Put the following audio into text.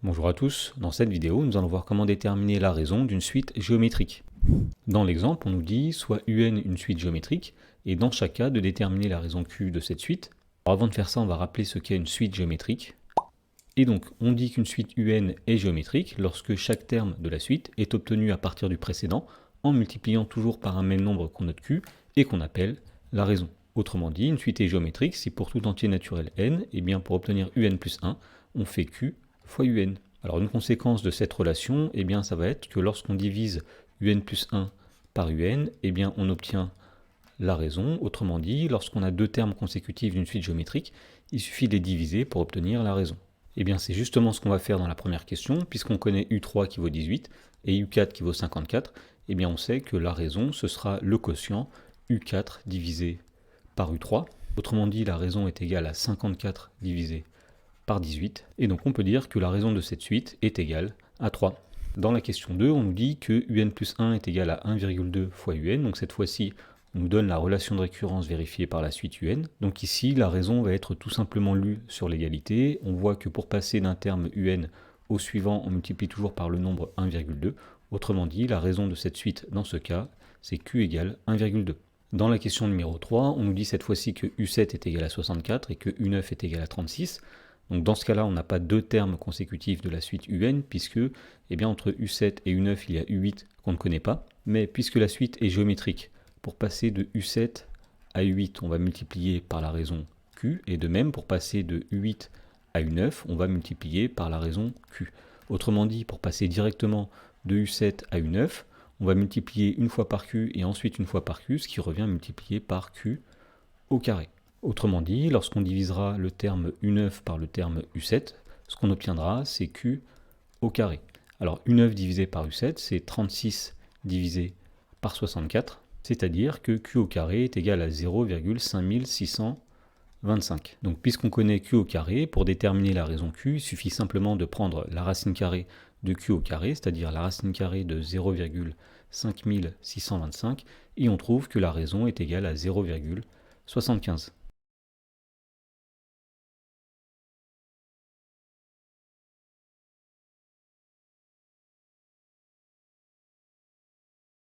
Bonjour à tous, dans cette vidéo nous allons voir comment déterminer la raison d'une suite géométrique. Dans l'exemple on nous dit soit UN une suite géométrique et dans chaque cas de déterminer la raison Q de cette suite. Alors avant de faire ça on va rappeler ce qu'est une suite géométrique. Et donc on dit qu'une suite UN est géométrique lorsque chaque terme de la suite est obtenu à partir du précédent en multipliant toujours par un même nombre qu'on note Q et qu'on appelle la raison. Autrement dit, une suite est géométrique si pour tout entier naturel n, et bien pour obtenir UN plus 1, on fait Q fois UN. Alors une conséquence de cette relation, eh bien ça va être que lorsqu'on divise UN plus 1 par UN, eh bien on obtient la raison. Autrement dit, lorsqu'on a deux termes consécutifs d'une suite géométrique, il suffit de les diviser pour obtenir la raison. Eh bien c'est justement ce qu'on va faire dans la première question, puisqu'on connaît U3 qui vaut 18 et U4 qui vaut 54, eh bien on sait que la raison ce sera le quotient U4 divisé par U3. Autrement dit, la raison est égale à 54 divisé par 18, et donc on peut dire que la raison de cette suite est égale à 3. Dans la question 2, on nous dit que UN plus 1 est égal à 1,2 fois UN, donc cette fois-ci, on nous donne la relation de récurrence vérifiée par la suite UN. Donc ici, la raison va être tout simplement lue sur l'égalité. On voit que pour passer d'un terme UN au suivant, on multiplie toujours par le nombre 1,2. Autrement dit, la raison de cette suite, dans ce cas, c'est Q égale 1,2. Dans la question numéro 3, on nous dit cette fois-ci que U7 est égal à 64 et que U9 est égal à 36. Donc dans ce cas-là, on n'a pas deux termes consécutifs de la suite UN, puisque entre U7 et U9, il y a U8 qu'on ne connaît pas. Mais puisque la suite est géométrique, pour passer de U7 à U8, on va multiplier par la raison Q, et de même, pour passer de U8 à U9, on va multiplier par la raison Q. Autrement dit, pour passer directement de U7 à U9, on va multiplier une fois par Q et ensuite une fois par Q, ce qui revient à multiplier par Q au carré. Autrement dit, lorsqu'on divisera le terme U9 par le terme U7, ce qu'on obtiendra, c'est Q au carré. Alors U9 divisé par U7, c'est 36 divisé par 64, c'est-à-dire que Q au carré est égal à 0,5625. Donc puisqu'on connaît Q au carré, pour déterminer la raison Q, il suffit simplement de prendre la racine carrée de Q au carré, c'est-à-dire la racine carrée de 0,5625, et on trouve que la raison est égale à 0,75.